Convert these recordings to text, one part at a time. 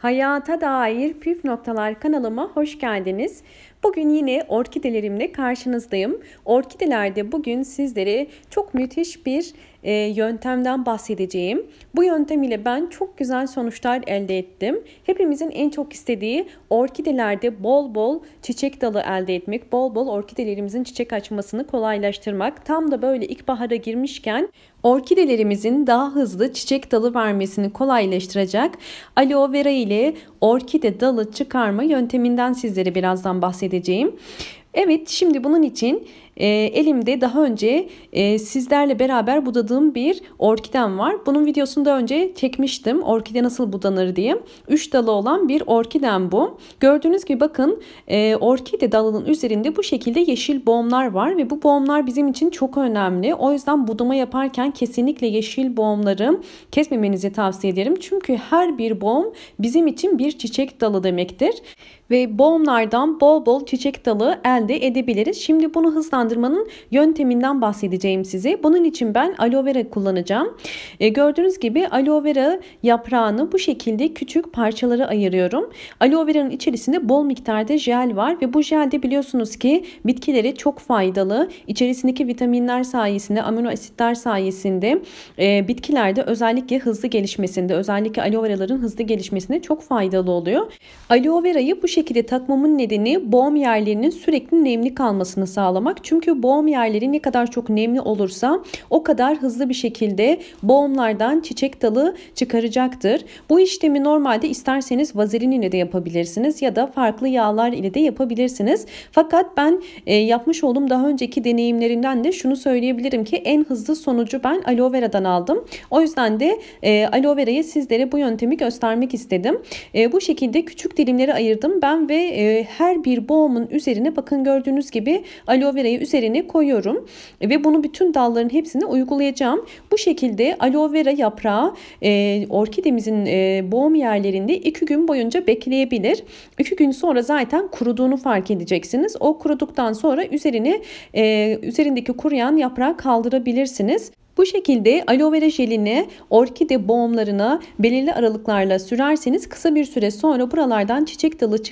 Hayata dair püf noktalar kanalıma hoş geldiniz. Bugün yine orkidelerimle karşınızdayım. Orkidelerde bugün sizlere çok müthiş bir yöntemden bahsedeceğim. Bu yöntem ile ben çok güzel sonuçlar elde ettim. Hepimizin en çok istediği orkidelerde bol bol çiçek dalı elde etmek, bol bol orkidelerimizin çiçek açmasını kolaylaştırmak. Tam da böyle ilkbahara girmişken orkidelerimizin daha hızlı çiçek dalı vermesini kolaylaştıracak aloe vera ile orkide dalı çıkarma yönteminden sizlere birazdan bahsedeceğim. Evet, şimdi bunun için elimde daha önce sizlerle beraber budadığım bir orkidem var. Bunun videosunu da önce çekmiştim. Orkide nasıl budanır diye. 3 dalı olan bir orkidem bu. Gördüğünüz gibi bakın orkide dalının üzerinde bu şekilde yeşil boğumlar var ve bu boğumlar bizim için çok önemli. O yüzden budama yaparken kesinlikle yeşil boğumları kesmemenizi tavsiye ederim. Çünkü her bir boğum bizim için bir çiçek dalı demektir. Ve boğumlardan bol bol çiçek dalı elde edebiliriz. Şimdi bunu hızlandırmanın yönteminden bahsedeceğim size. Bunun için ben aloe vera kullanacağım. Gördüğünüz gibi aloe vera yaprağını bu şekilde küçük parçalara ayırıyorum. Aloe vera'nın içerisinde bol miktarda jel var ve bu jel de biliyorsunuz ki bitkilere çok faydalı. İçerisindeki vitaminler sayesinde, amino asitler sayesinde bitkilerde özellikle hızlı gelişmesinde, özellikle aloe vera'ların hızlı gelişmesinde çok faydalı oluyor. Aloe vera'yı bu şekilde takmamın nedeni boğum yerlerinin sürekli nemli kalmasını sağlamak. Çünkü boğum yerleri ne kadar çok nemli olursa o kadar hızlı bir şekilde boğumlardan çiçek dalı çıkaracaktır. Bu işlemi normalde isterseniz vazelin ile de yapabilirsiniz ya da farklı yağlar ile de yapabilirsiniz. Fakat ben yapmış olduğum daha önceki deneyimlerimden de şunu söyleyebilirim ki en hızlı sonucu ben aloe vera'dan aldım. O yüzden de aloe vera'yı sizlere bu yöntemi göstermek istedim. Bu şekilde küçük dilimlere ayırdım ben ve her bir boğumun üzerine bakın gördüğünüz gibi aloe vera'yı üzerine koyuyorum ve bunu bütün dalların hepsine uygulayacağım. Bu şekilde aloe vera yaprağı orkidemizin boğum yerlerinde 2 gün boyunca bekleyebilir. 2 gün sonra zaten kuruduğunu fark edeceksiniz. O kuruduktan sonra üzerindeki kuruyan yaprağı kaldırabilirsiniz. Bu şekilde aloe vera jelini orkide boğumlarına belirli aralıklarla sürerseniz kısa bir süre sonra buralardan çiçek dalı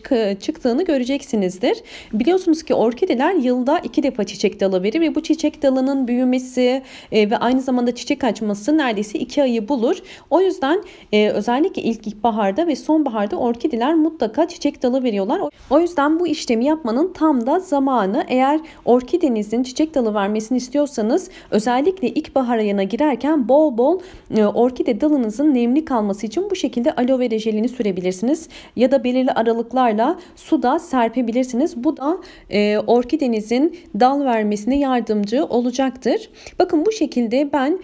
çıktığını göreceksinizdir. Biliyorsunuz ki orkideler yılda 2 defa çiçek dalı verir ve bu çiçek dalının büyümesi ve aynı zamanda çiçek açması neredeyse 2 ayı bulur. O yüzden özellikle ilkbaharda ve sonbaharda orkideler mutlaka çiçek dalı veriyorlar. O yüzden bu işlemi yapmanın tam da zamanı. Eğer orkidenizin çiçek dalı vermesini istiyorsanız özellikle ilkbahar ayına girerken bol bol orkide dalınızın nemli kalması için bu şekilde aloe vera jelini sürebilirsiniz. Ya da belirli aralıklarla suda serpebilirsiniz. Bu da orkidenizin dal vermesine yardımcı olacaktır. Bakın bu şekilde ben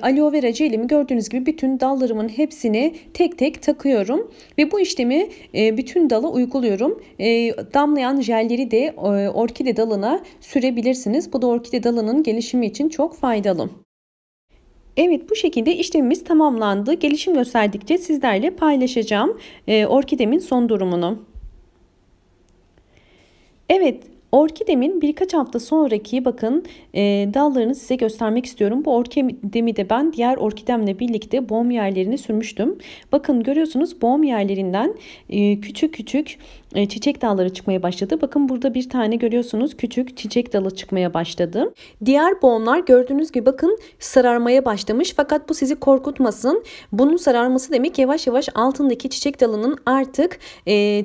aloe vera jelimi gördüğünüz gibi bütün dallarımın hepsini tek tek takıyorum. Ve bu işlemi bütün dala uyguluyorum. Damlayan jelleri de orkide dalına sürebilirsiniz. Bu da orkide dalının gelişimi için çok faydalı. Evet, bu şekilde işlemimiz tamamlandı. Gelişim gösterdikçe sizlerle paylaşacağım orkidemin son durumunu. Evet, orkidemin birkaç hafta sonraki bakın dallarını size göstermek istiyorum. Bu orkidemi de ben diğer orkidemle birlikte boğum yerlerini sürmüştüm. Bakın görüyorsunuz boğum yerlerinden küçük küçük çiçek dalları çıkmaya başladı. Bakın burada bir tane görüyorsunuz küçük çiçek dalı çıkmaya başladı. Diğer boğumlar gördüğünüz gibi bakın sararmaya başlamış. Fakat bu sizi korkutmasın. Bunun sararması demek yavaş yavaş altındaki çiçek dalının artık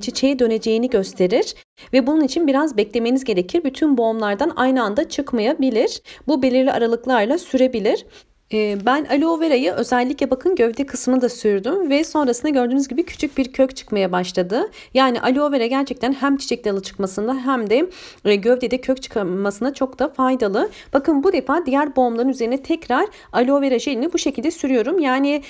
çiçeğe döneceğini gösterir. Ve bunun için biraz beklemeniz gerekir. Bütün boğumlardan aynı anda çıkmayabilir. Bu belirli aralıklarla sürebilir. Ben aloe vera'yı özellikle bakın gövde kısmını da sürdüm ve sonrasında gördüğünüz gibi küçük bir kök çıkmaya başladı. Yani aloe vera gerçekten hem çiçek dalı çıkmasında hem de gövdede kök çıkmasına çok da faydalı. Bakın bu defa diğer boğumların üzerine tekrar aloe vera jelini bu şekilde sürüyorum. Yani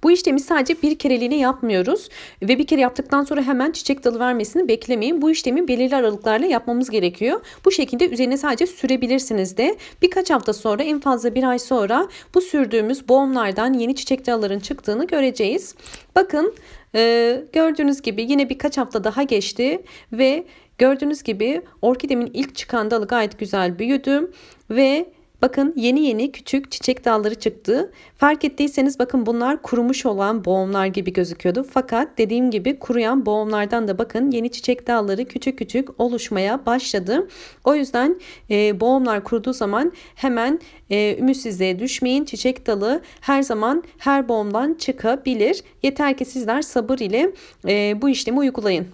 bu işlemi sadece bir kereliğine yapmıyoruz ve bir kere yaptıktan sonra hemen çiçek dalı vermesini beklemeyin. Bu işlemi belirli aralıklarla yapmamız gerekiyor. Bu şekilde üzerine sadece sürebilirsiniz de. Birkaç hafta sonra, en fazla bir ay sonra bu sürdüğümüz boğumlardan yeni çiçek dalların çıktığını göreceğiz. Bakın gördüğünüz gibi yine birkaç hafta daha geçti ve gördüğünüz gibi orkidemin ilk çıkan dalı gayet güzel büyüdü ve bakın yeni yeni küçük çiçek dalları çıktı. Fark ettiyseniz bakın bunlar kurumuş olan boğumlar gibi gözüküyordu. Fakat dediğim gibi kuruyan boğumlardan da bakın yeni çiçek dalları küçük küçük oluşmaya başladı. O yüzden boğumlar kuruduğu zaman hemen ümitsizliğe düşmeyin. Çiçek dalı her zaman her boğumdan çıkabilir. Yeter ki sizler sabır ile bu işlemi uygulayın.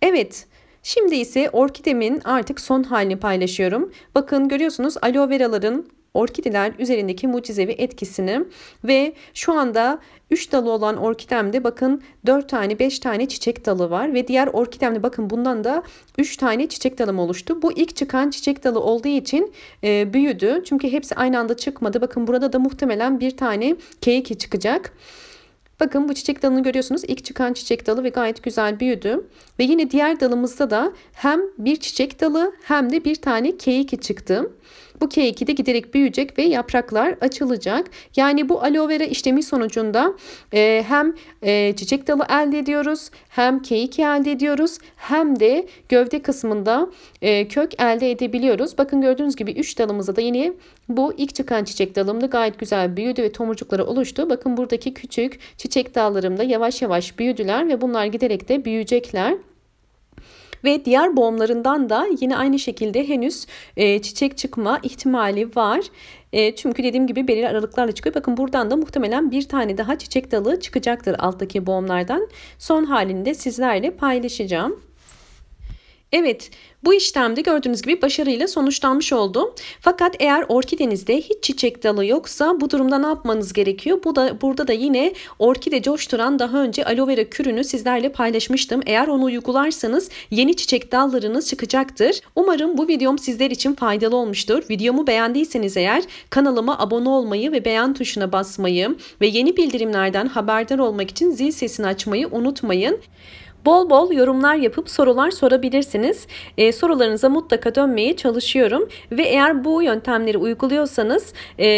Evet. Şimdi ise orkidemin artık son halini paylaşıyorum. Bakın görüyorsunuz aloe veraların orkideler üzerindeki mucizevi etkisini ve şu anda 3 dalı olan orkidemde bakın 4 tane 5 tane çiçek dalı var ve diğer orkidemde bakın bundan da 3 tane çiçek dalım oluştu. Bu ilk çıkan çiçek dalı olduğu için büyüdü. Çünkü hepsi aynı anda çıkmadı. Bakın burada da muhtemelen bir tane keiki çıkacak. Bakın bu çiçek dalını görüyorsunuz. İlk çıkan çiçek dalı ve gayet güzel büyüdü. Ve yine diğer dalımızda da hem bir çiçek dalı hem de bir tane keiki çıktı. Bu keiki de giderek büyüyecek ve yapraklar açılacak. Yani bu aloe vera işlemi sonucunda hem çiçek dalı elde ediyoruz, hem keiki elde ediyoruz, hem de gövde kısmında kök elde edebiliyoruz. Bakın gördüğünüz gibi 3 dalımızda da yine bu ilk çıkan çiçek dalımda gayet güzel büyüdü ve tomurcukları oluştu. Bakın buradaki küçük çiçek dallarım da yavaş yavaş büyüdüler ve bunlar giderek de büyüyecekler. Ve diğer boğumlarından da yine aynı şekilde henüz çiçek çıkma ihtimali var. Çünkü dediğim gibi belirli aralıklarla çıkıyor. Bakın buradan da muhtemelen bir tane daha çiçek dalı çıkacaktır alttaki boğumlardan. Son halini de sizlerle paylaşacağım. Evet, bu işlemde gördüğünüz gibi başarıyla sonuçlanmış oldu. Fakat eğer orkidenizde hiç çiçek dalı yoksa bu durumda ne yapmanız gerekiyor? Burada da yine orkide coşturan daha önce aloe vera kürünü sizlerle paylaşmıştım. Eğer onu uygularsanız yeni çiçek dallarınız çıkacaktır. Umarım bu videom sizler için faydalı olmuştur. Videomu beğendiyseniz eğer kanalıma abone olmayı ve beğen tuşuna basmayı ve yeni bildirimlerden haberdar olmak için zil sesini açmayı unutmayın. Bol bol yorumlar yapıp sorular sorabilirsiniz. Sorularınıza mutlaka dönmeye çalışıyorum. Ve eğer bu yöntemleri uyguluyorsanız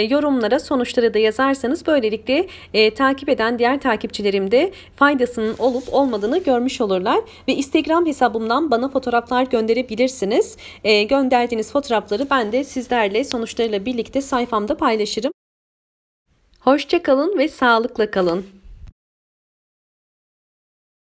yorumlara sonuçları da yazarsanız böylelikle takip eden diğer takipçilerim de faydasının olup olmadığını görmüş olurlar. Ve Instagram hesabımdan bana fotoğraflar gönderebilirsiniz. Gönderdiğiniz fotoğrafları ben de sizlerle sonuçlarıyla birlikte sayfamda paylaşırım. Hoşça kalın ve sağlıkla kalın.